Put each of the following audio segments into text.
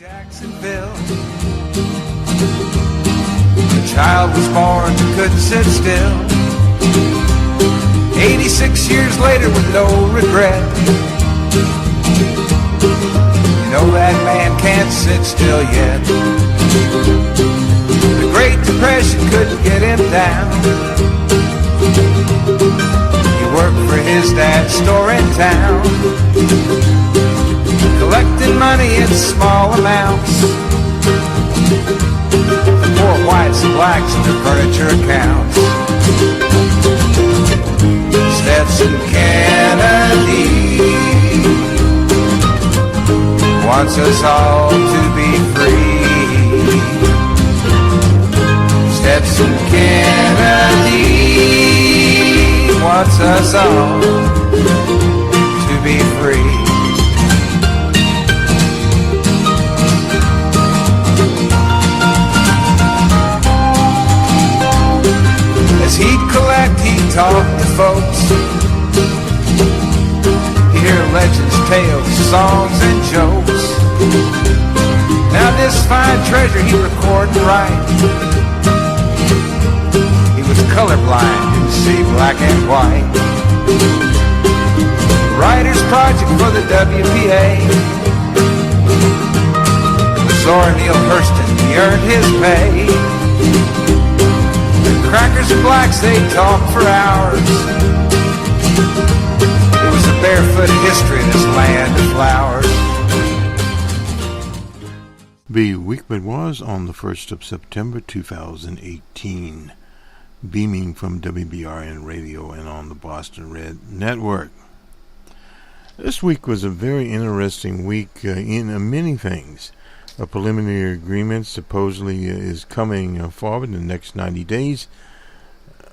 Jacksonville. The child was born but couldn't sit still. 86 years later with no regret. You know that man can't sit still yet. The Great Depression couldn't get him down. He worked for his dad's store in town, collecting money in small amounts for poor whites and blacks in their furniture accounts. Stetson Kennedy wants us all to be free. Stetson Kennedy wants us all to be free. As he'd collect, he'd talk to folks. He'd hear legends, tales, songs, and jokes. Now this fine treasure he'd record and write. He was colorblind, didn't see black and white. Writer's project for the WPA. With Zora Neale Hurston, he earned his pay. Crackers and blacks, they talk for hours. It was a barefoot history of this land of flowers. The Weekman was on the 1st of September 2018, beaming from WBRN Radio and on the Boston Red Network. This week was a very interesting week in many things. A preliminary agreement supposedly is coming forward in the next 90 days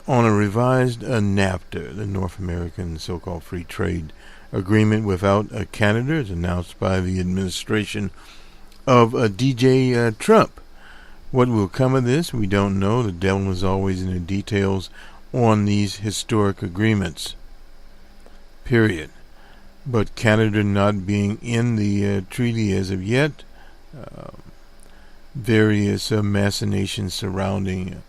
on a revised NAFTA, the North American so-called free trade agreement without Canada, as announced by the administration of DJ Trump. What will come of this, we don't know. The devil is always in the details on these historic agreements, period. But Canada not being in the treaty as of yet, various machinations surrounding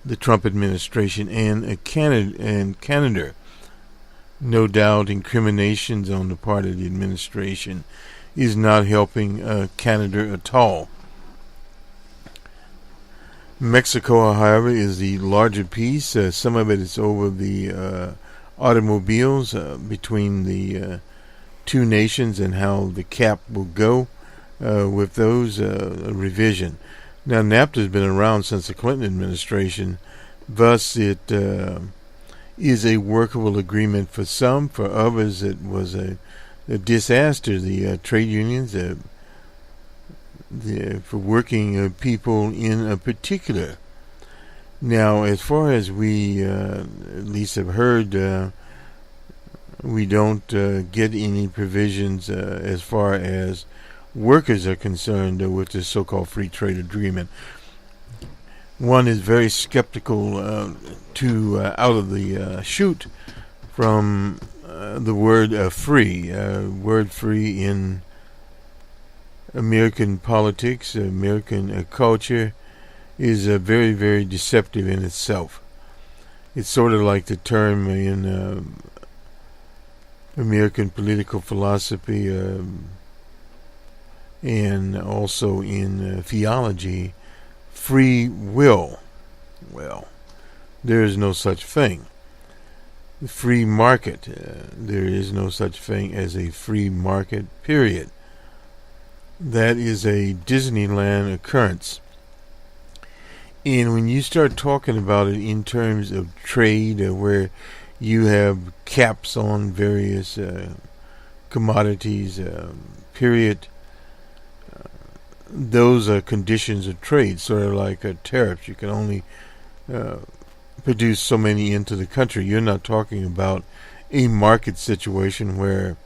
the Trump administration and Canada. No doubt incriminations on the part of the administration is not helping Canada at all. Mexico, however, is the larger piece. Some of it is over the automobiles between the two nations and how the cap will go. With those revision. Now, NAFTA has been around since the Clinton administration, thus it is a workable agreement for some. For others, it was a disaster. The trade unions, for working people in particular. Now, as far as we at least have heard, we don't get any provisions as far as workers are concerned with this so-called free trade agreement. One is very skeptical out of the chute from the word free. Word free in American politics, American culture, is very, very deceptive in itself. It's sort of like the term in American political philosophy and also in theology, free will. Well, there is no such thing. The free market, there is no such thing as a free market, period. That is a Disneyland occurrence. And when you start talking about it in terms of trade, where you have caps on various commodities, period, those are conditions of trade, sort of like tariffs. You can only produce so many into the country. You're not talking about a market situation where,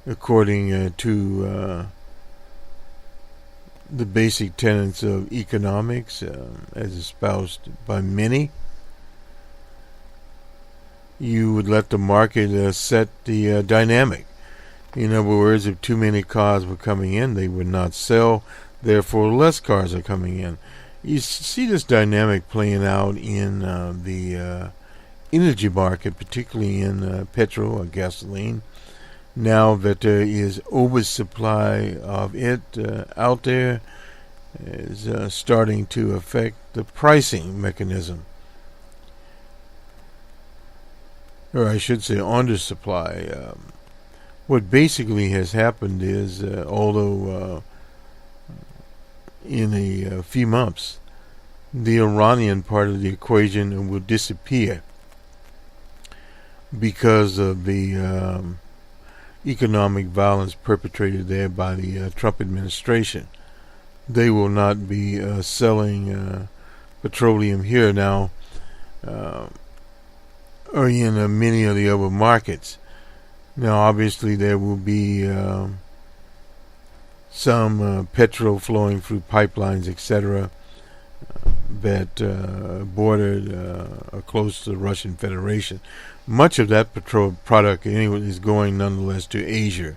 according to the basic tenets of economics, as espoused by many, you would let the market set the dynamic. In other words, if too many cars were coming in, they would not sell. Therefore, less cars are coming in. You see this dynamic playing out in the energy market, particularly in petrol or gasoline. Now that there is oversupply of it out there, is starting to affect the pricing mechanism. Or I should say undersupply. What basically has happened is, although in a few months, the Iranian part of the equation will disappear because of the economic violence perpetrated there by the Trump administration. They will not be selling petroleum here now, or in many of the other markets. Now, obviously, there will be some petrol flowing through pipelines, etc., that bordered or close to the Russian Federation. Much of that petrol product anyway is going nonetheless to Asia.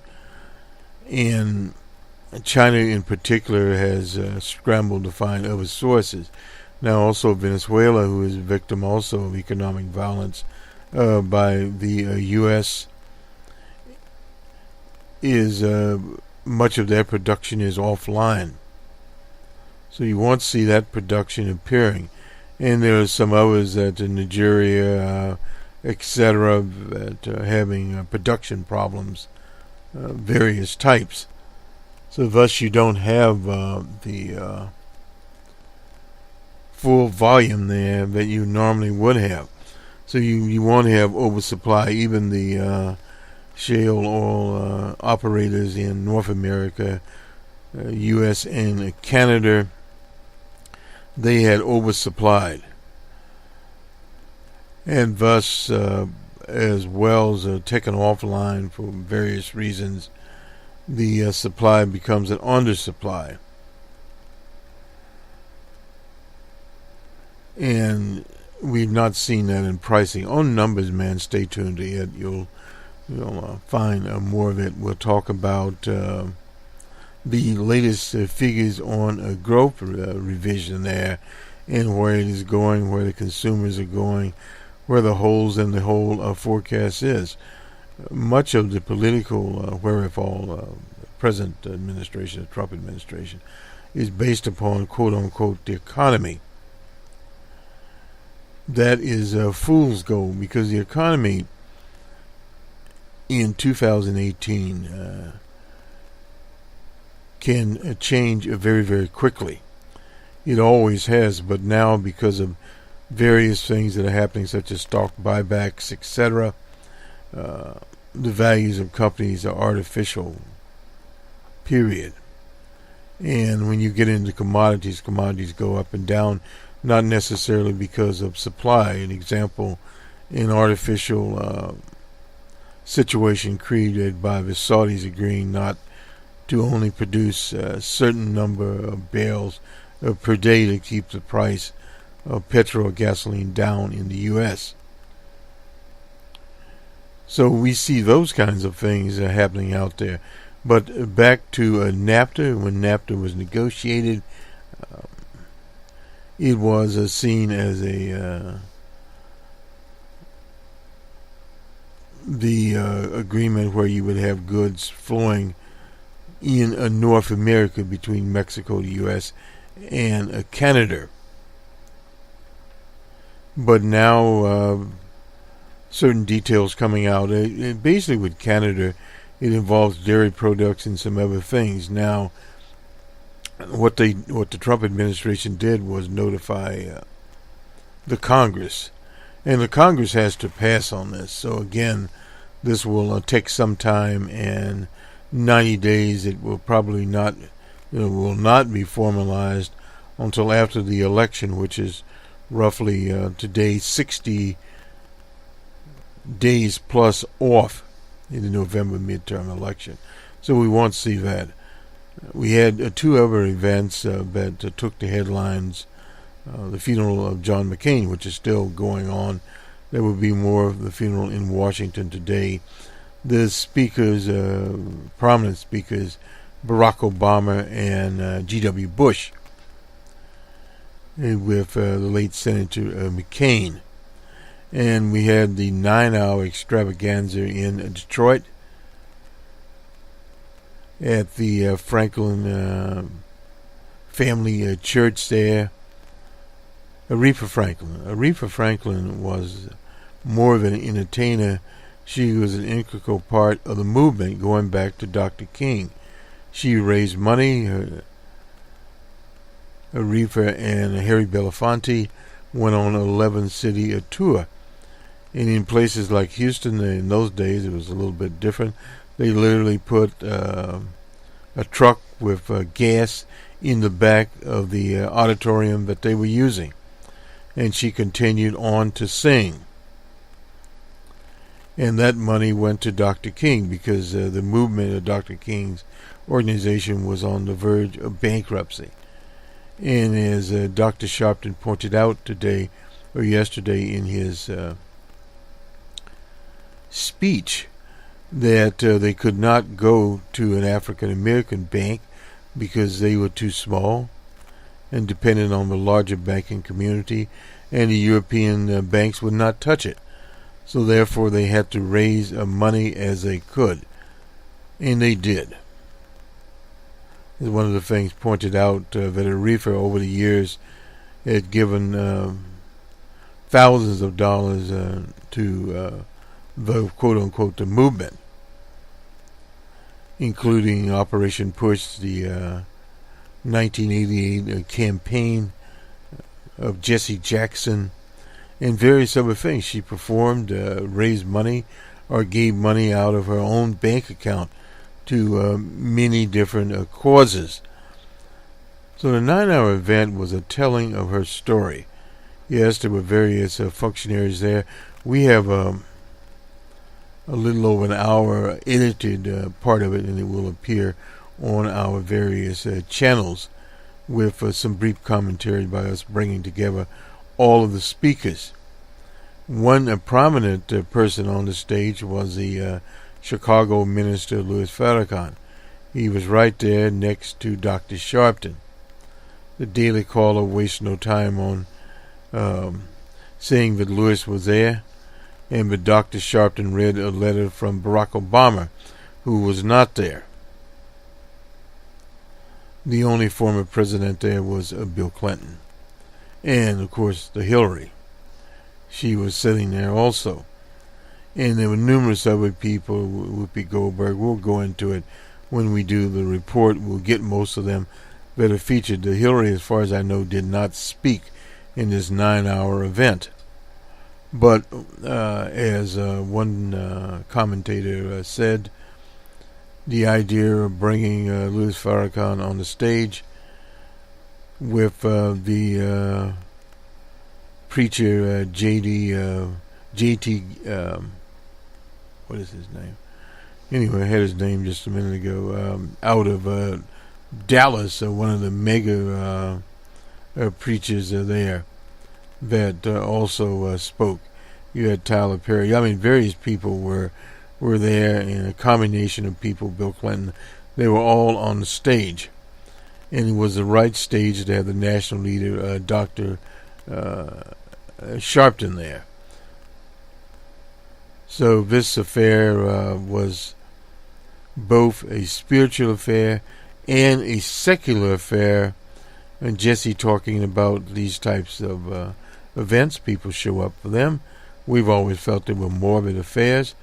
And China in particular has scrambled to find other sources. Now also Venezuela, who is a victim also of economic violence by the U.S., is much of their production is offline. So you won't see that production appearing. And there are some others that in Nigeria, etc., that are having production problems, various types. So thus you don't have the full volume there that you normally would have. So you won't have oversupply. Even the shale oil operators in North America, U.S. and Canada, they had oversupplied. And thus, as wells are taken offline for various reasons, the supply becomes an undersupply. And we've not seen that in pricing. On numbers, man, stay tuned to it. You'll find more of it. We'll talk about the latest figures on growth revision there, and where it is going, where the consumers are going, where the holes in the whole forecast is. Much of the political wherewithal present administration, the Trump administration, is based upon quote-unquote the economy. That is fool's gold, because the economy in 2018 can change very, very quickly. It always has, but now because of various things that are happening, such as stock buybacks, etc., the values of companies are artificial, period. And when you get into commodities go up and down, not necessarily because of supply. An example, an artificial situation created by the Saudis agreeing not to only produce a certain number of barrels per day to keep the price of petrol or gasoline down in the U.S. So we see those kinds of things happening out there. But back to NAFTA, when NAFTA was negotiated, it was seen as the agreement where you would have goods flowing in North America between Mexico, the U.S., and Canada. But now certain details coming out. Basically with Canada, it involves dairy products and some other things. Now, what the Trump administration did was notify the Congress, and the Congress has to pass on this. So again, this will take some time, and 90 days. It will probably not, will not be formalized until after the election, which is roughly today 60 days plus off in the November midterm election. So we won't see that. We had two other events that took the headlines. The funeral of John McCain, which is still going on. There will be more of the funeral in Washington today. the speakers, prominent speakers, Barack Obama and G.W. Bush, with the late Senator McCain. And we had the 9-hour extravaganza in Detroit at the Franklin family church there. Aretha Franklin was more of an entertainer. She was an integral part of the movement going back to Dr. King. She raised money. Aretha and Harry Belafonte went on an 11-city tour. And in places like Houston, in those days, it was a little bit different. They literally put a truck with gas in the back of the auditorium that they were using. And she continued on to sing. And that money went to Dr. King because the movement of Dr. King's organization was on the verge of bankruptcy. And as Dr. Sharpton pointed out today or yesterday in his speech, that they could not go to an African American bank because they were too small and depended on the larger banking community, and the European banks would not touch it. So therefore they had to raise money as they could, and they did. One of the things pointed out that Aretha over the years had given thousands of dollars to the quote-unquote the movement, including Operation Push, the 1988 campaign of Jesse Jackson, and various other things. She performed, raised money, or gave money out of her own bank account to many different causes. So the 9-hour event was a telling of her story. Yes, there were various functionaries there. We have a little over an hour edited part of it, and it will appear on our various channels with some brief commentary by us bringing together all of the speakers. One prominent person on the stage was the Chicago minister Louis Farrakhan. He was right there next to Dr. Sharpton. The Daily Caller wasted no time on saying that Louis was there, and that Dr. Sharpton read a letter from Barack Obama, who was not there. The only former president there was Bill Clinton. And, of course, the Hillary. She was sitting there also. And there were numerous other people, Whoopi Goldberg. We'll go into it when we do the report. We'll get most of them that are featured. The Hillary, as far as I know, did not speak in this 9-hour event. But as one commentator said, the idea of bringing Louis Farrakhan on the stage with the preacher J.T. What is his name? Anyway, I had his name just a minute ago. Out of Dallas, one of the mega preachers there that also spoke. You had Tyler Perry. I mean, various people were there, and a combination of people, Bill Clinton. They were all on the stage. And it was the right stage to have the national leader, Dr. Sharpton, there. So this affair was both a spiritual affair and a secular affair. And Jesse talking about these types of events, people show up for them. We've always felt they were morbid affairs,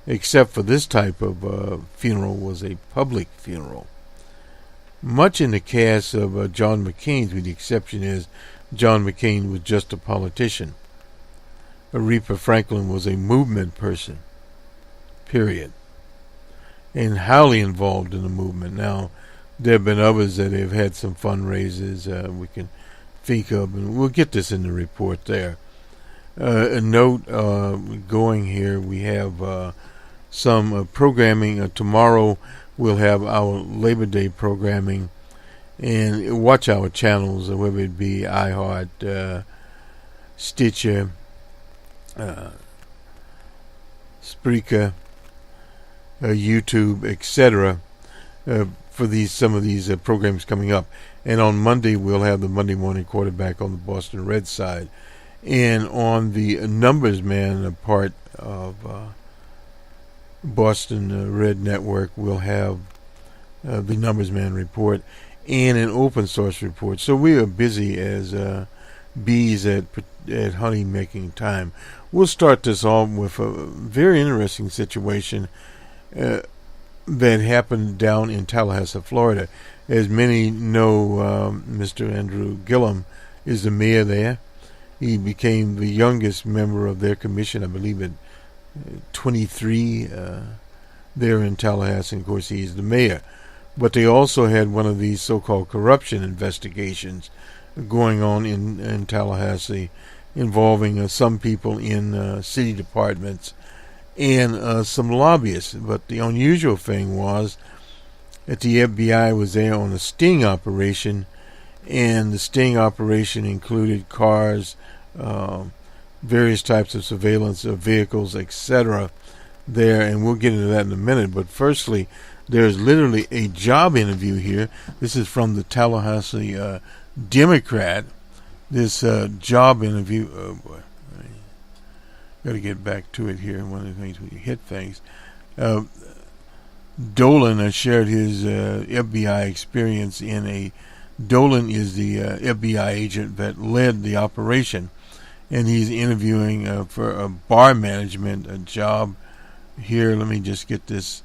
except for this type of funeral was a public funeral. Much in the cast of John McCain's, with the exception is John McCain was just a politician. Aretha Franklin was a movement person, period, and highly involved in the movement. Now, there have been others that have had some fundraisers we can think of, and we'll get this in the report there. A note going here, we have some programming. Tomorrow we'll have our Labor Day programming, and watch our channels, whether it be iHeart, Stitcher, Spreaker, YouTube, etc. For some of these programs coming up. And on Monday, we'll have the Monday Morning Quarterback on the Boston Red side. And on the Numbers Man part of Boston Red Network, we'll have the Numbers Man report and an open source report. So we are busy as bees at honey making time. We'll start this off with a very interesting situation that happened down in Tallahassee, Florida. As many know, Mr. Andrew Gillum is the mayor there. He became the youngest member of their commission, I believe at 23 there in Tallahassee. And of course, he's the mayor. But they also had one of these so-called corruption investigations going on in Tallahassee, involving some people in city departments and some lobbyists. But the unusual thing was that the FBI was there on a sting operation, and the sting operation included cars, various types of surveillance of vehicles, etc. there, and we'll get into that in a minute. But firstly, there's literally a job interview here. This is from the Tallahassee Democrat. This job interview, oh boy, got to get back to it here. One of the things when you hit things. Dolan shared his FBI experience Dolan is the FBI agent that led the operation, and he's interviewing for a bar management job here. Let me just get this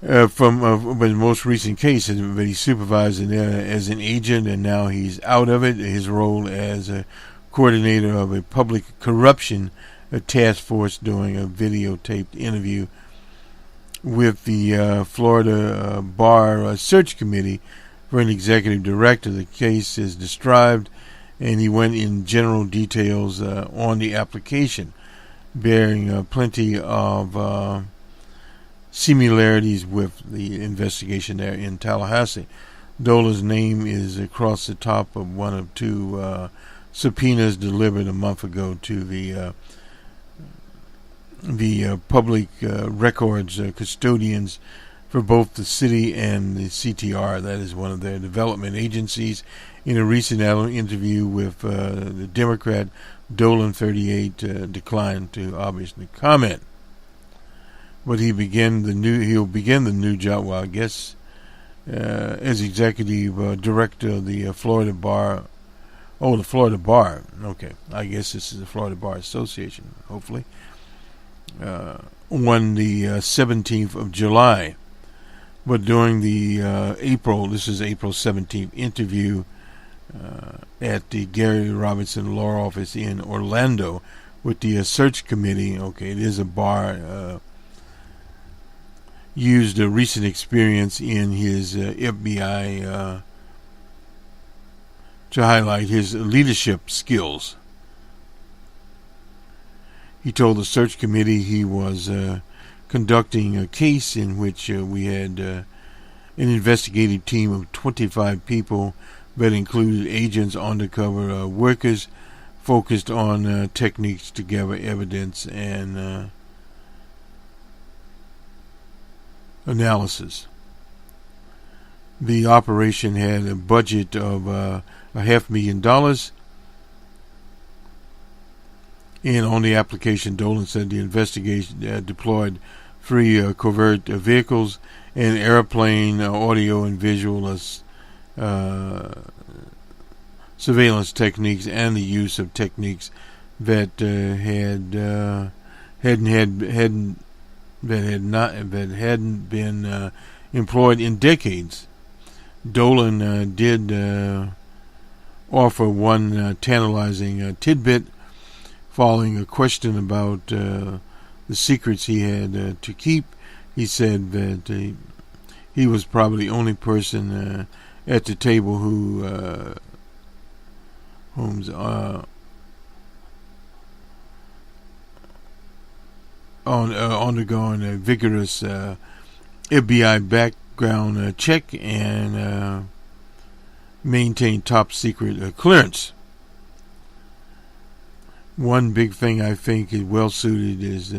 from his most recent case, but he supervised it as an agent, and now he's out of it. His role as a coordinator of a public corruption task force, doing a videotaped interview with the Florida Bar Search Committee for an executive director. The case is described, and he went in general details on the application, bearing plenty of similarities with the investigation there in Tallahassee. Dolan's name is across the top of one of two subpoenas delivered a month ago to the public records custodians for both the city and the CTR, that is one of their development agencies. In a recent interview with the Democrat, Dolan, 38, declined to obviously comment. But he'll begin the new job, well, I guess, as executive director of the Florida Bar. Oh, the Florida Bar. Okay, I guess this is the Florida Bar Association, hopefully. On the 17th of July. But during the April 17th interview at the Gary Robinson Law Office in Orlando with the search committee, okay, it is a bar, used a recent experience in his FBI to highlight his leadership skills. He told the search committee he was conducting a case in which we had an investigative team of 25 people that included agents, undercover workers, focused on techniques to gather evidence and analysis. The operation had a budget of $500,000. And on the application, Dolan said the investigation deployed 3 covert vehicles and airplane audio and visual surveillance techniques, and the use of techniques that hadn't been employed in decades. Dolan did offer one tantalizing tidbit following a question about the secrets he had to keep. He said that he was probably the only person at the table who's undergoing a vigorous FBI background check and maintain top secret clearance. One big thing I think is well suited is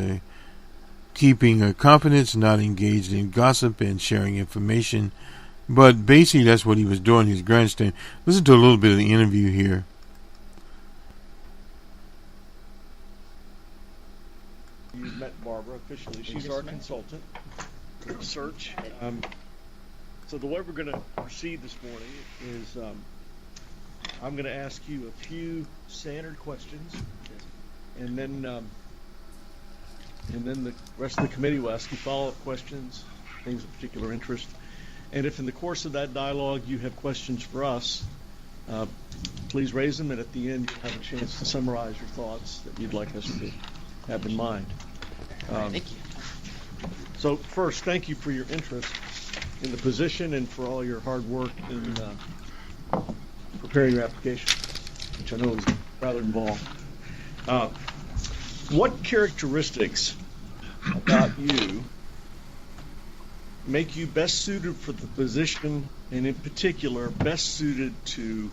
keeping confidence, not engaged in gossip and sharing information. But basically, that's what he was doing. He's grandstanding. Listen to a little bit of the interview here. You met Barbara officially. She's our consultant for the search. So the way we're going to proceed this morning is I'm going to ask you a few standard questions, and then the rest of the committee will ask you follow-up questions, things of particular interest. And if in the course of that dialogue you have questions for us, please raise them, and at the end you'll have a chance to summarize your thoughts that you'd like us to have in mind. Thank you. So first, thank you for your interest in the position and for all your hard work in preparing your application, which I know is rather involved. What characteristics about you make you best suited for the position, and in particular, best suited to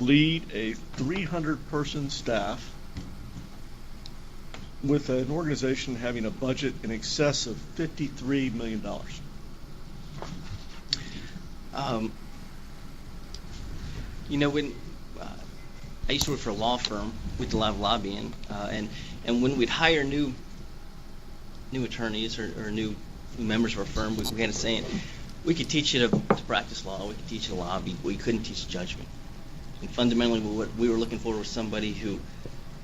lead a 300-person staff with an organization having a budget in excess of $53 million? When I used to work for a law firm, we did a lot of lobbying, and when we'd hire new attorneys or new members of our firm, we had a saying: we could teach you to practice law, we could teach you to lobby, but we couldn't teach judgment. And fundamentally, what we were looking for was somebody who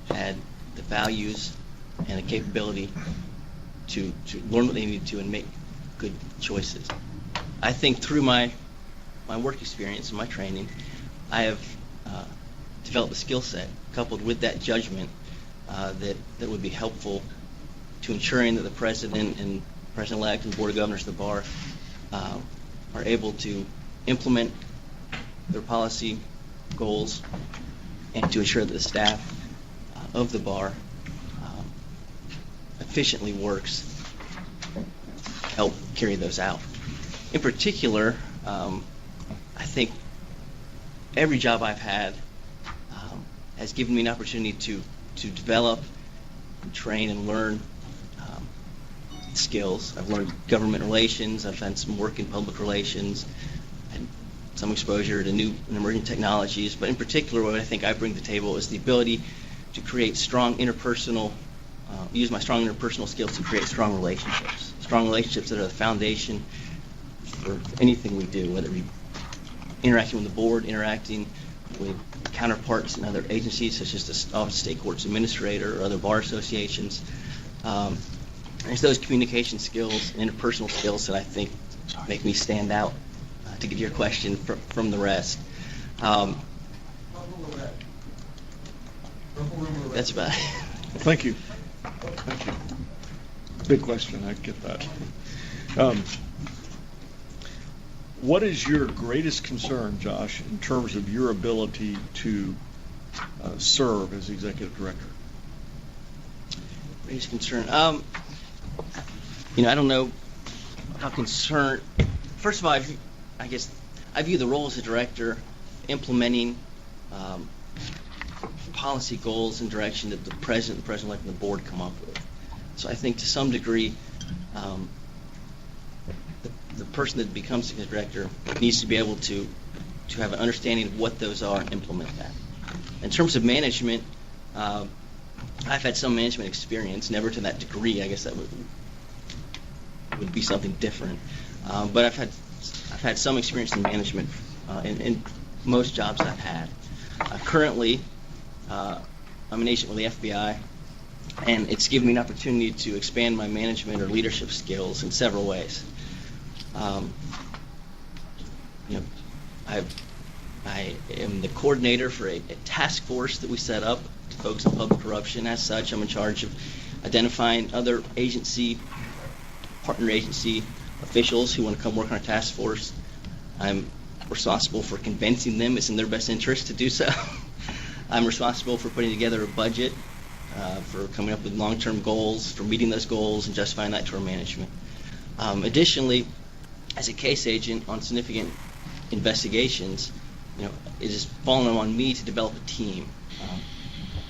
had the values and the capability to learn what they needed to and make good choices. I think through my work experience and my training, I have developed a skill set coupled with that judgment that would be helpful to ensuring that the President and President-elect and the Board of Governors of the Bar are able to implement their policy goals and to ensure that the staff of the Bar efficiently works to help carry those out. In particular, I think every job I've had has given me an opportunity to develop, and train, and learn skills. I've learned government relations. I've done some work in public relations, and some exposure to new and emerging technologies. But in particular, what I think I bring to the table is the ability to create strong interpersonal, use my strong interpersonal skills to create strong relationships that are the foundation for anything we do, whether it be interacting with the board, interacting with counterparts in other agencies such as the Office of State Courts Administrator or other bar associations. It's those communication skills and interpersonal skills that I think make me stand out, to get to your question, from the rest. That's about it. Thank you. Thank you. Big question, I get that. What is your greatest concern, Josh, in terms of your ability to serve as executive director? Greatest concern? I don't know how concerned. First of all, I guess I view the role as a director implementing policy goals and direction that the president-elect, and the board come up with. So I think to some degree, the person that becomes executive director needs to be able to have an understanding of what those are and implement that. In terms of management, I've had some management experience, never to that degree. I guess that would be something different. But I've had some experience in management in most jobs I've had. Currently, I'm an agent with the FBI, and it's given me an opportunity to expand my management or leadership skills in several ways. I am the coordinator for a task force that we set up to focus on public corruption. As such, I'm in charge of identifying other partner agency officials who want to come work on our task force. I'm responsible for convincing them it's in their best interest to do so. I'm responsible for putting together a budget, for coming up with long-term goals, for meeting those goals and justifying that to our management. Additionally, as a case agent on significant investigations, it has fallen on me to develop a team.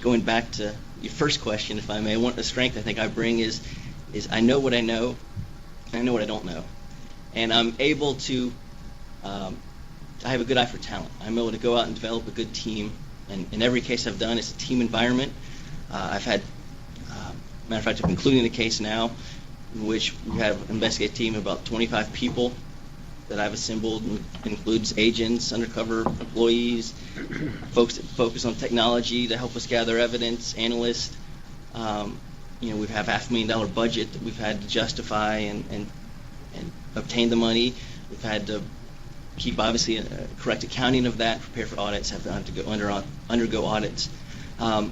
Going back to your first question, if I may, one of the strength I think I bring is is I know what I know, and I know what I don't know, and I'm able to. I have a good eye for talent. I'm able to go out and develop a good team, and in every case I've done, it's a team environment. I've had, matter of fact, I'm including the case now, in which we have an investigative team of about 25 people that I've assembled. It includes agents, undercover employees, folks that focus on technology to help us gather evidence, analysts. We have $500,000 budget that we've had to justify and obtain the money. We've had to keep, obviously, a correct accounting of that, prepare for audits, have to undergo audits. And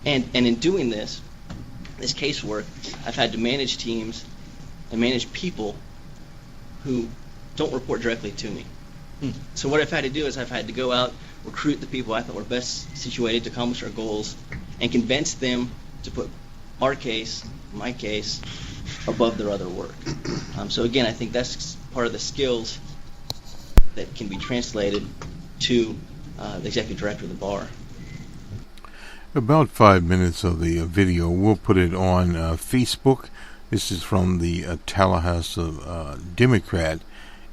in doing this casework, I've had to manage teams and manage people who don't report directly to me. So what I've had to do is I've had to go out, recruit the people I thought were best situated to accomplish our goals, and convince them to put my case, above their other work. So again, I think that's part of the skills that can be translated to the executive director of the bar. About 5 minutes of the video. We'll put it on Facebook. This is from the Tallahassee Democrat,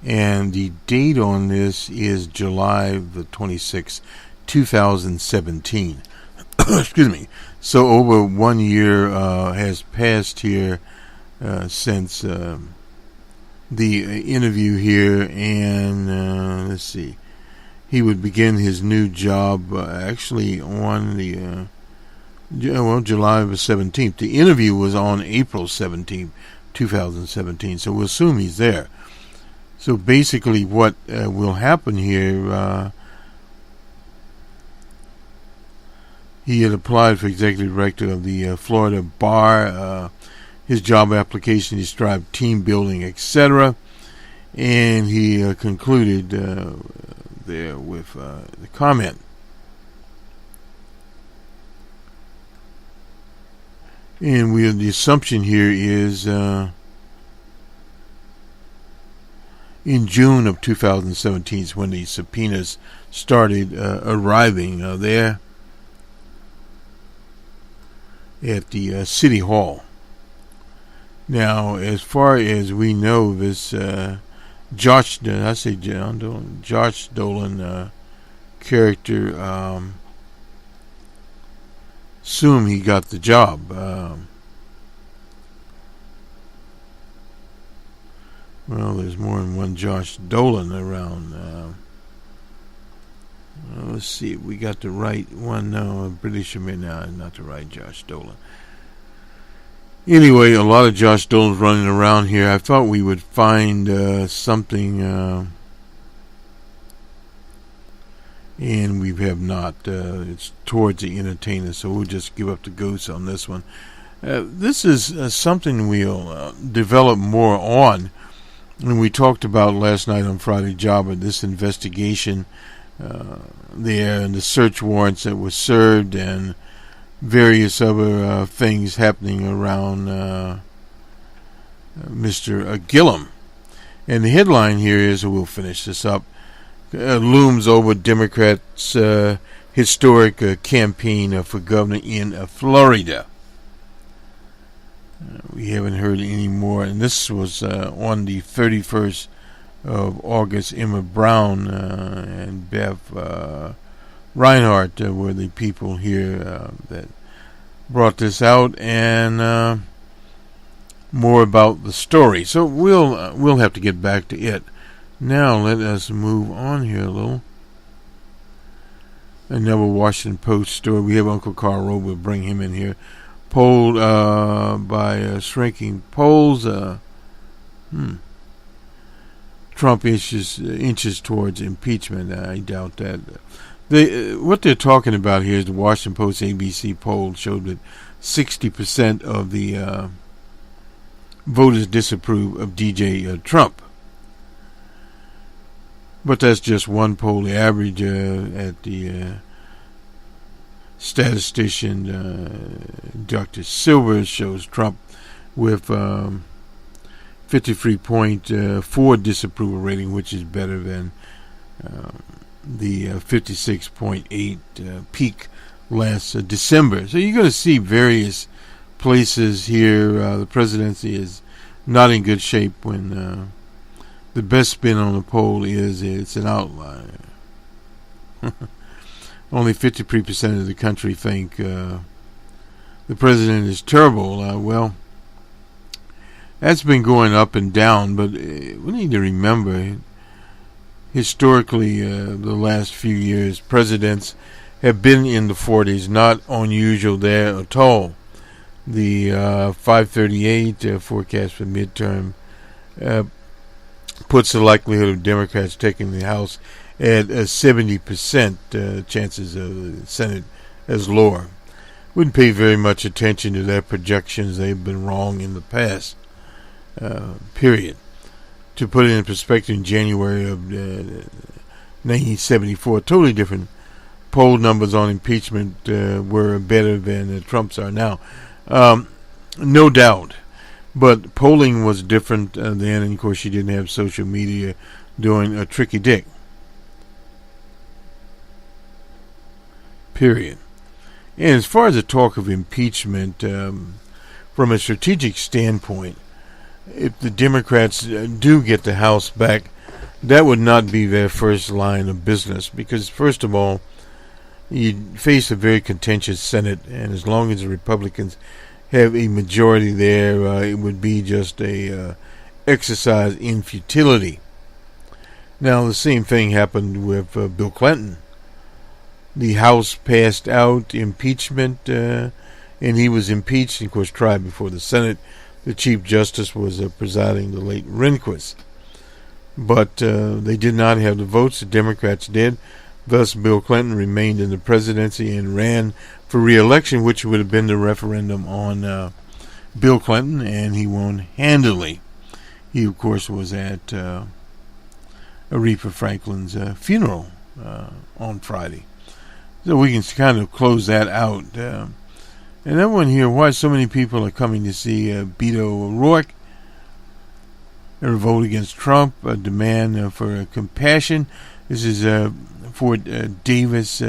and the date on this is July the 26th, 2017. Excuse me. So over 1 year has passed here since the interview here, and let's see, he would begin his new job actually on the July 17th. The interview was on April 17th, 2017, so we'll assume he's there. So basically what will happen here, he had applied for executive director of the Florida Bar. His job application described team building, etc. And he concluded there with the comment. And the assumption here is in June of 2017 is when the subpoenas started arriving there at the City Hall. Now, as far as we know, this Josh Dolan character, assume he got the job. Well, there's more than one Josh Dolan around. Let's see if we got the right one. No, British Hiroshimaana, not the right Josh Dolan. Anyway, a lot of Josh Dolans running around here. I thought we would find something, and we have not. It's towards the entertainer, so we'll just give up the ghost on this one. This is something we'll develop more on. And we talked about last night on Friday Job of this investigation there, and the search warrants that were served, and various other things happening around Mr. Gillum. And the headline here is, we'll finish this up, looms over Democrats' historic campaign for governor in Florida. We haven't heard any more, and this was on the 31st of August. Emma Brown and Bev Reinhardt were the people here that brought this out, and more about the story. So we'll have to get back to it. Now let us move on here a little. Another Washington Post story. We have Uncle Carl Rowe. We'll bring him in here. Polled by shrinking polls. Trump inches towards impeachment. I doubt that. What they're talking about here is the Washington Post ABC poll showed that 60% of the voters disapprove of DJ Trump. But that's just one poll. The average at the statistician Dr. Silver shows Trump with 53.4 disapproval rating, which is better than the 56.8 peak last December. So you're going to see various places here, the presidency is not in good shape when the best spin on the poll is it's an outlier. Only 53% of the country think the president is terrible. Well, that's been going up and down, but we need to remember, historically, the last few years, presidents have been in the 40s, not unusual there at all. The 538 forecast for midterm puts the likelihood of Democrats taking the House at 70%, chances of the Senate as lower. Wouldn't pay very much attention to their projections. They've been wrong in the past, period. To put it in perspective, in January of 1974, totally different poll numbers on impeachment were better than Trump's are now. No doubt. But polling was different then, and of course you didn't have social media doing a tricky dick. Period. And as far as the talk of impeachment, from a strategic standpoint, if the Democrats do get the House back, that would not be their first line of business, because first of all, you face a very contentious Senate, and as long as the Republicans have a majority there, it would be just a exercise in futility. Now, the same thing happened with Bill Clinton. The House passed out impeachment, and he was impeached, and of course tried before the Senate. The Chief Justice was presiding, the late Rehnquist. But they did not have the votes. The Democrats did. Thus, Bill Clinton remained in the presidency and ran for re-election, which would have been the referendum on Bill Clinton, and he won handily. He, of course, was at Aretha Franklin's funeral on Friday. So we can kind of close that out. And everyone here, why so many people are coming to see Beto O'Rourke, a revolt against Trump, a demand for compassion. This is Fort Davis,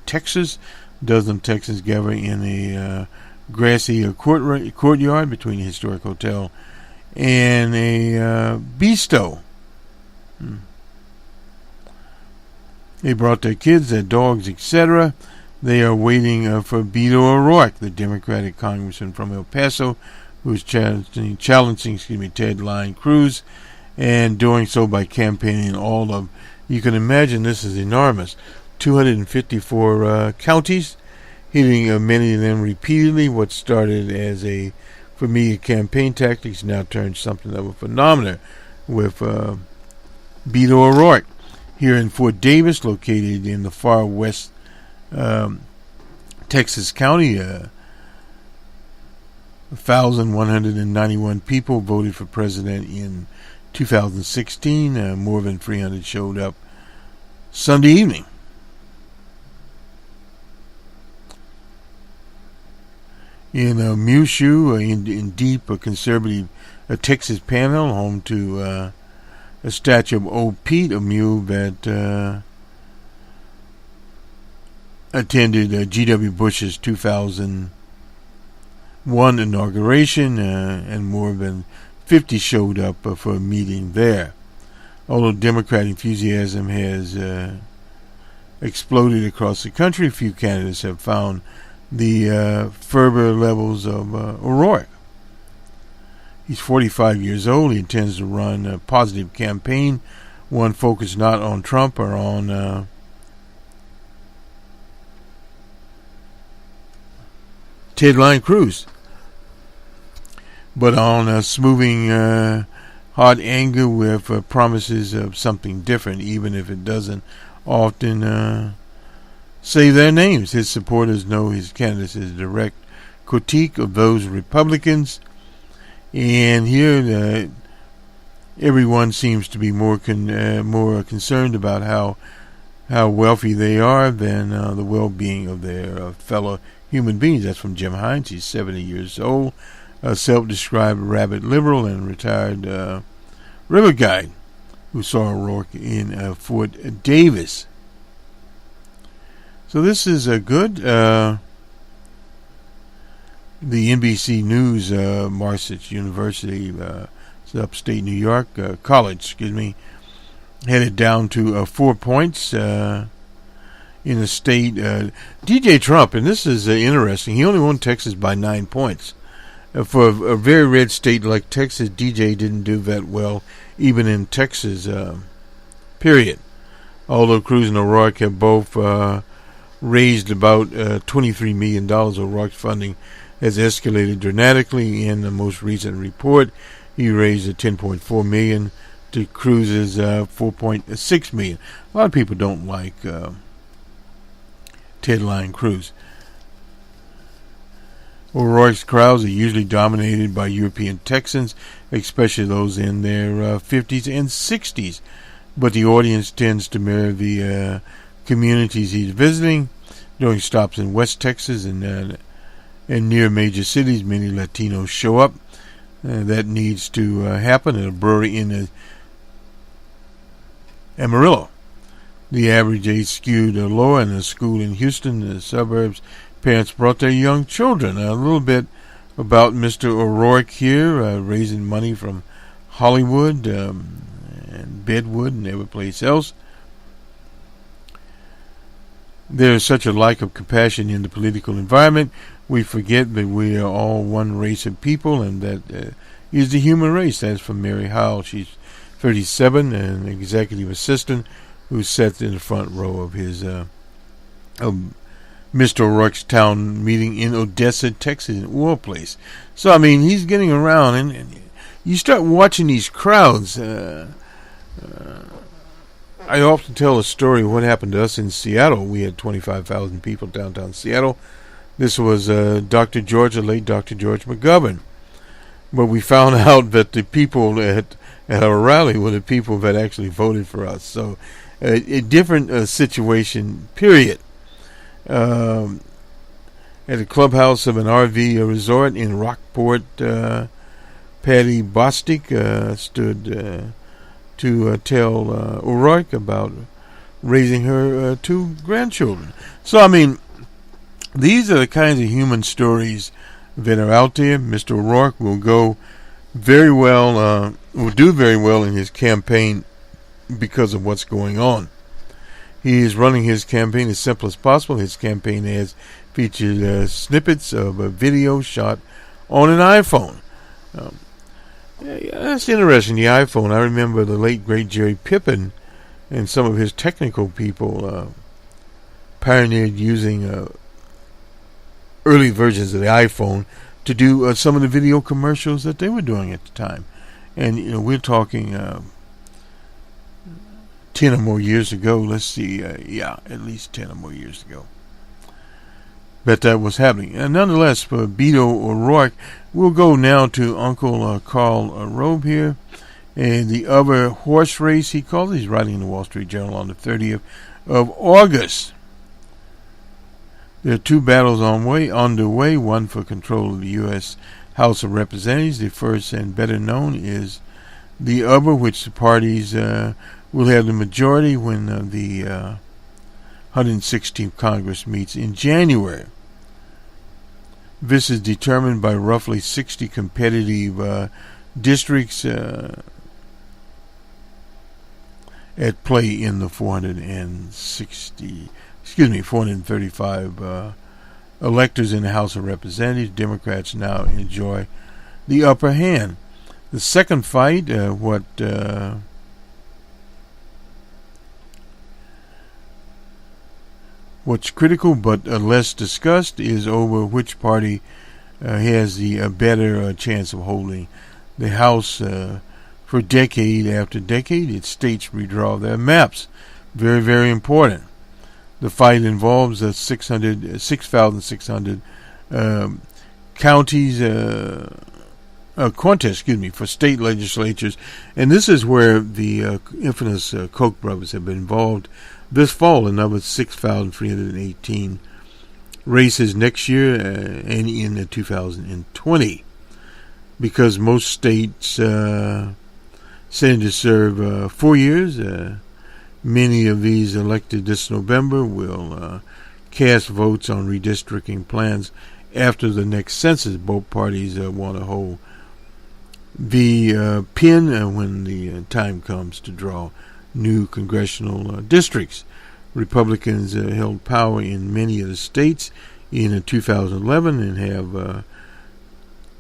Texas. Dozen Texans gather in a grassy courtyard between a historic hotel and a bistro. They brought their kids, their dogs, etc. They are waiting for Beto O'Rourke, the Democratic congressman from El Paso, who is challenging Ted Line Cruz, and doing so by campaigning all of, you can imagine this is enormous, 254 counties, hitting many of them repeatedly. What started as for me, a campaign tactics now turned something of a phenomenon with Beto O'Rourke here in Fort Davis, located in the far west Texas county. 1,191 people voted for president in 2016. More than 300 showed up Sunday evening. In Mushu, in deep conservative Texas panel, home to a statue of old Pete, a mule that attended G.W. Bush's 2001 inauguration, and more than 50 showed up for a meeting there. Although Democrat enthusiasm has exploded across the country, few candidates have found the fervor levels of O'Rourke. He's 45 years old. He intends to run a positive campaign, one focused not on Trump or on Ted Line Cruz, but on smoothing hot anger with promises of something different, even if it doesn't often say their names. His supporters know his candidacy is a direct critique of those Republicans, and here everyone seems to be more concerned about how wealthy they are than the well-being of their fellow human beings. That's from Jim Hines. He's 70 years old, a self-described rabid liberal and retired river guide who saw O'Rourke in Fort Davis. So this is good. the NBC News Marcus University, upstate New York college, headed down to 4 points in a state. DJ Trump, and this is interesting, he only won Texas by 9 points. For a very red state like Texas, DJ didn't do that well, even in Texas, period. Although Cruz and O'Rourke have both raised about $23 million. O'Rourke's funding has escalated dramatically. In the most recent report, he raised $10.4 million to Cruz's $4.6 million. A lot of people don't like Ted Lion Cruz. O'Rourke's crowds are usually dominated by European Texans, especially those in their 50s and 60s. But the audience tends to mirror the communities he's visiting. During stops in West Texas and near major cities, many Latinos show up. That needs to happen at a brewery in Amarillo. The average age skewed lower in a school in Houston, the suburbs. Parents brought their young children. A little bit about Mr. O'Rourke here, raising money from Hollywood and Bedwood and every place else. There is such a lack of compassion in the political environment. We forget that we are all one race of people, and that is the human race. That's from Mary Howell. She's 37, an executive assistant who sat in the front row of his Mr. O'Rourke's town meeting in Odessa, Texas, in Oil Place. So, I mean, he's getting around, and you start watching these crowds. I often tell a story of what happened to us in Seattle. We had 25,000 people downtown Seattle. This was the late Dr. George McGovern. But we found out that the people at our rally were the people that actually voted for us. So, a different situation, period. At the clubhouse of an RV resort in Rockport, Patty Bostic stood to tell O'Rourke about raising her 2 grandchildren. So, I mean, these are the kinds of human stories that are out there. Mr. O'Rourke will do very well in his campaign because of what's going on. He is running his campaign as simple as possible. His campaign ads featured snippets of a video shot on an iPhone. That's interesting, the iPhone. I remember the late, great Jerry Pippin and some of his technical people pioneered using early versions of the iPhone to do some of the video commercials that they were doing at the time. And, we're talking 10 or more years ago. Let's see, at least 10 or more years ago. But that was happening. And nonetheless, for Beto O'Rourke, we'll go now to Uncle Carl Robe here. And the other horse race, he calls it. He's writing in the Wall Street Journal on the 30th of August. There are 2 battles underway, one for control of the U.S. House of Representatives. The first and better known is the other, which the parties will have the majority when the 116th Congress meets in January. This is determined by roughly 60 competitive districts at play in the 435 electors in the House of Representatives. Democrats now enjoy the upper hand. The second fight, what's critical but less discussed is over which party has the better chance of holding the House for decade after decade. Its states redraw their maps. Very, very important. The fight involves 6,600 counties, contest, for state legislatures, and this is where the infamous Koch brothers have been involved. This fall, another 6,318 races next year and in 2020, because most states senators serve 4 years. Many of these elected this November will cast votes on redistricting plans after the next census. Both parties want to hold the pin when the time comes to draw new congressional districts. Republicans held power in many of the states in 2011 and have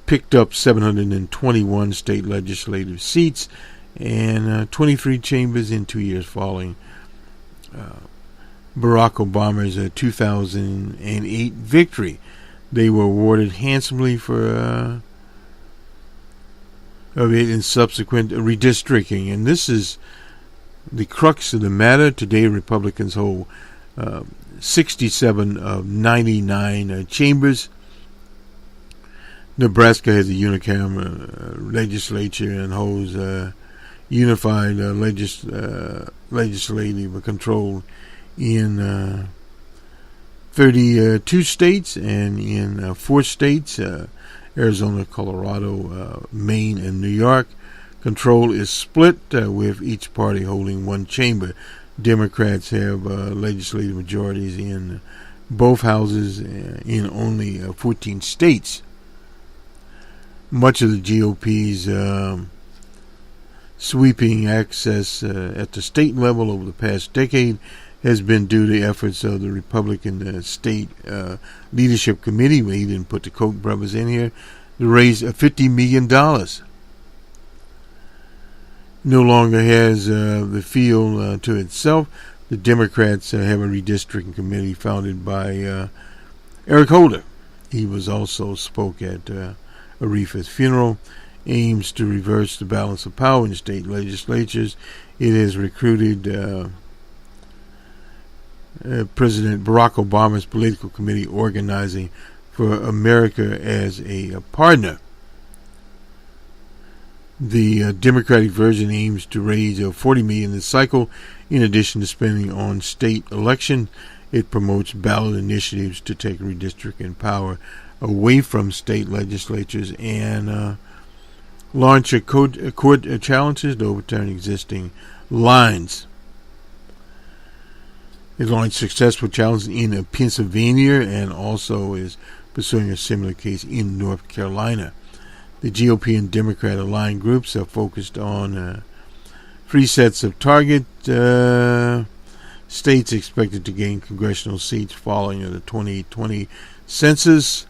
picked up 721 state legislative seats and 23 chambers in 2 years following Barack Obama's 2008 victory. They were awarded handsomely for of it in subsequent redistricting. And this is the crux of the matter. Today, Republicans hold 67 of 99 chambers. Nebraska has a unicameral legislature and holds unified legislative control in 32 states, and in 4 states, Arizona, Colorado, Maine, and New York, control is split, with each party holding one chamber. Democrats have legislative majorities in both houses in only 14 states. Much of the GOP's sweeping access at the state level over the past decade has been due to efforts of the Republican State Leadership Committee, we didn't put the Koch brothers in here, to raise $50 million. No longer has the field to itself. The Democrats have a redistricting committee founded by Eric Holder. He was also spoke at Aretha's funeral. Aims to reverse the balance of power in state legislatures. It has recruited President Barack Obama's political committee, Organizing for America, as a partner. The Democratic version aims to raise $40 million this cycle, in addition to spending on state election. It promotes ballot initiatives to take redistricting power away from state legislatures and launch court challenges to overturn existing lines. It launched successful challenges in Pennsylvania and also is pursuing a similar case in North Carolina. The GOP and Democrat aligned groups are focused on 3 sets of target states expected to gain congressional seats following the 2020 census.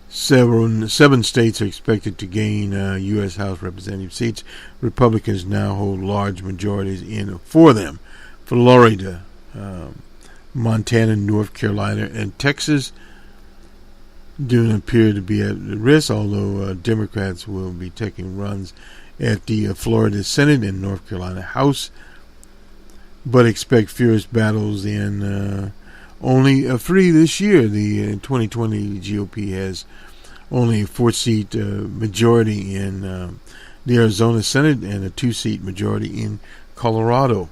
7 states are expected to gain U.S. House Representative seats. Republicans now hold large majorities in 4 of them. Florida, Montana, North Carolina, and Texas do not appear to be at risk, although Democrats will be taking runs at the Florida Senate and North Carolina House, but expect fierce battles in only 3 this year. In 2020, the GOP has only a 4-seat majority in the Arizona Senate and a 2-seat majority in Colorado,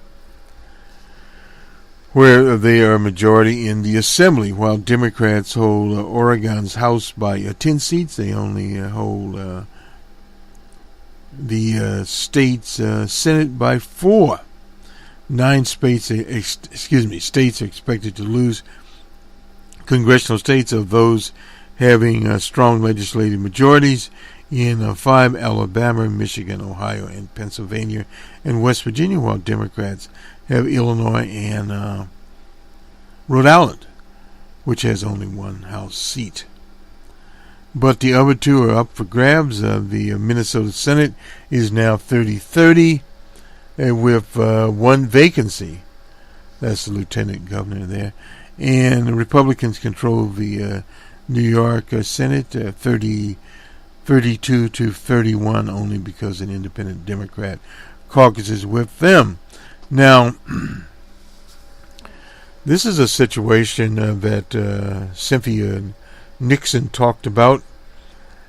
where they are a majority in the Assembly. While Democrats hold Oregon's House by 10 seats, they only hold the state's Senate by 4. 9 states are expected to lose congressional states of those having strong legislative majorities in 5: Alabama, Michigan, Ohio, and Pennsylvania, and West Virginia, while Democrats have Illinois and Rhode Island, which has only 1 House seat. But the other 2 are up for grabs. The Minnesota Senate is now 30-30 with 1 vacancy. That's the lieutenant governor there. And the Republicans control the New York Senate 32-31, only because an independent Democrat caucuses with them. Now, this is a situation that Cynthia Nixon talked about,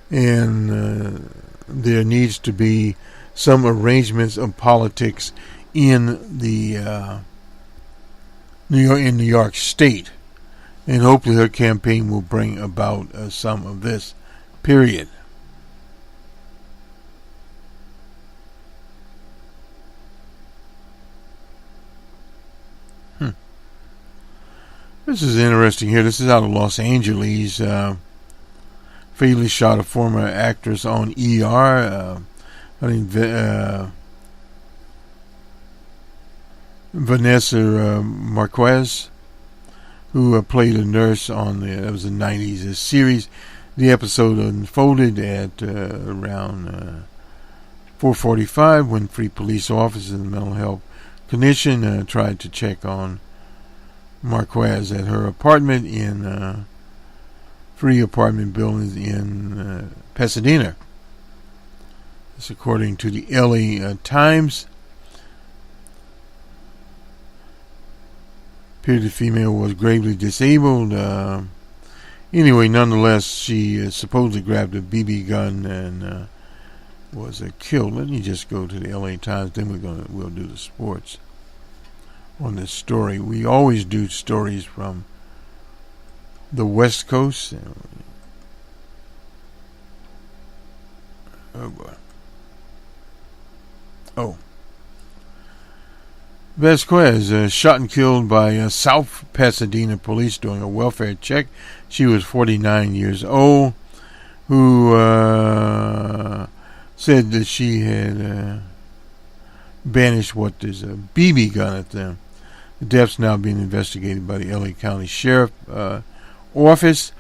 and there needs to be some arrangements of politics in the New York State, and hopefully her campaign will bring about some of this. Period. This is interesting here. This is out of Los Angeles. Fatally shot a former actress on ER. Vanessa Marquez, who played a nurse on it was the 90s series. The episode unfolded at around 4:45 when three police officers and mental health clinician tried to check on Marquez at her apartment in three apartment buildings in Pasadena. This according to the LA Times. Appeared the female was gravely disabled. Anyway, nonetheless, she supposedly grabbed a BB gun and was killed. Let me just go to the LA Times, then we'll do the sports on this story. We always do stories from the West Coast. Oh boy. Oh. Vasquez shot and killed by South Pasadena police during a welfare check. She was 49 years old, who said that she had banished what is a BB gun at them. The death's now being investigated by the LA County Sheriff Office.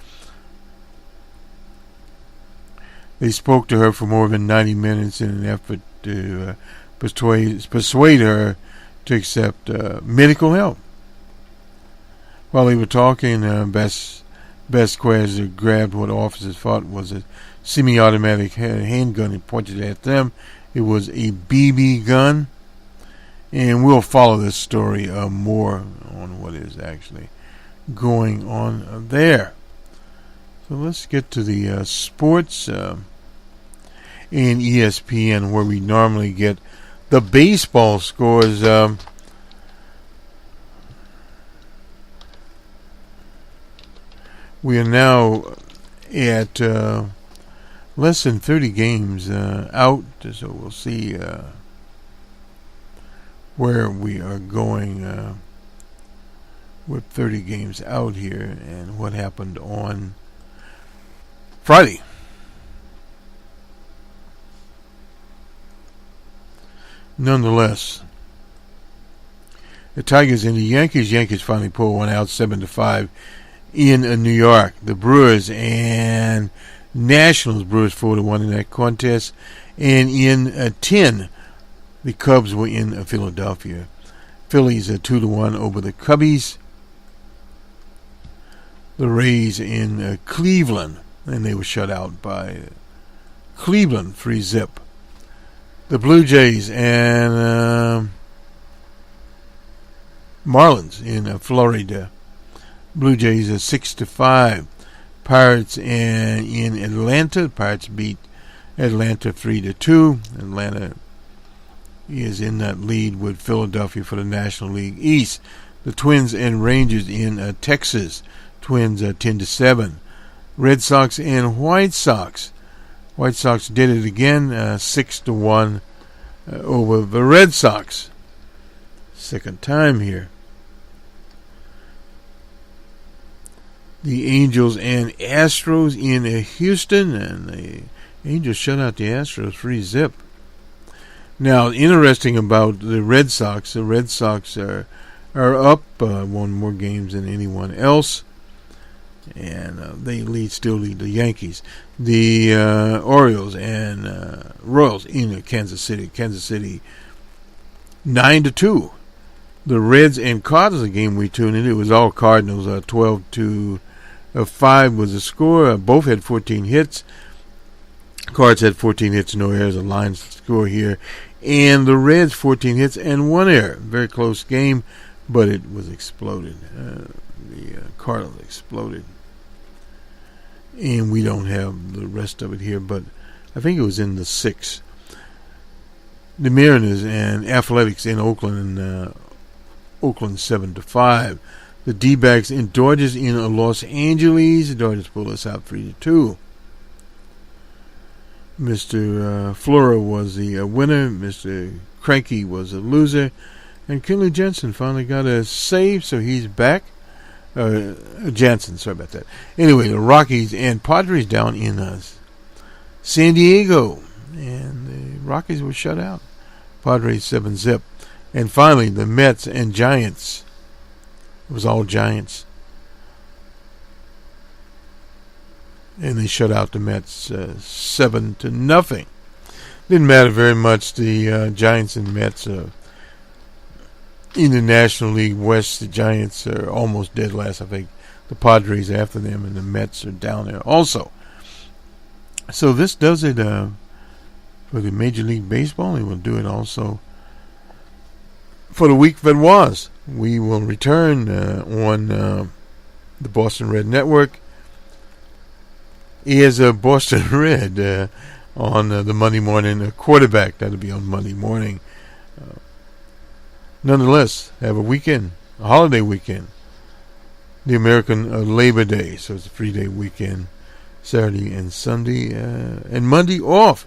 They spoke to her for more than 90 minutes in an effort to persuade her to accept medical help. While they were talking, Vasquez grabbed what officers thought was a semi-automatic handgun and pointed at them. It was a BB gun. And we'll follow this story more on what is actually going on there. So let's get to the sports and ESPN, where we normally get the baseball scores. We are now at less than 30 games out, so we'll see where we are going with 30 games out here and what happened on Friday. Nonetheless, the Tigers and the Yankees finally pulled one out 7-5 in New York. The Brewers and Nationals, Brewers 4-1 in that contest, and in 10, the Cubs were in Philadelphia. Phillies 2-1 over the Cubbies. The Rays in Cleveland, and they were shut out by Cleveland 3-0. The Blue Jays and Marlins in Florida. Blue Jays 6-5. Pirates and in Atlanta. Pirates beat Atlanta 3-2. Atlanta is in that lead with Philadelphia for the National League East. The Twins and Rangers in Texas. Twins 10-7. Red Sox and White Sox. White Sox did it again, 6-1 over the Red Sox. Second time here. The Angels and Astros in Houston, and the Angels shut out the Astros 3-0. Now, interesting about the Red Sox are up one more games than anyone else, and they still lead the Yankees. The Orioles and Royals in Kansas City 9-2. The Reds and Cardinals, a game we tuned in, it was all Cardinals. 12-5 was the score. Both had 14 hits. Cards had 14 hits, no errors. A line score here. And the Reds 14 hits and 1 error. Very close game, but it was exploded. The Cardinals exploded. And we don't have the rest of it here, but I think it was in the 6th. The Mariners and Athletics in Oakland, Oakland 7-5. The D-backs and Dodgers in Los Angeles. The Dodgers pulled us out 3-2. Mr. Flora was the winner. Mr. Cranky was a loser. And Kenley Jensen finally got a save, so he's back. Jansen, sorry about that. Anyway, the Rockies and Padres down in San Diego. And the Rockies were shut out. Padres 7-0. And finally, the Mets and Giants. It was all Giants. And they shut out the Mets 7-0. Didn't matter very much. The Giants and Mets in the National League West, the Giants are almost dead last. I think the Padres after them, and the Mets are down there also. So this does it for the Major League Baseball. And we'll do it also for the week that was. We will return on the Boston Red Network. He has a Boston Red on the Monday morning quarterback. That'll be on Monday morning. Nonetheless, have a weekend, a holiday weekend. The American Labor Day, so it's a 3-day weekend. Saturday and Sunday, and Monday off.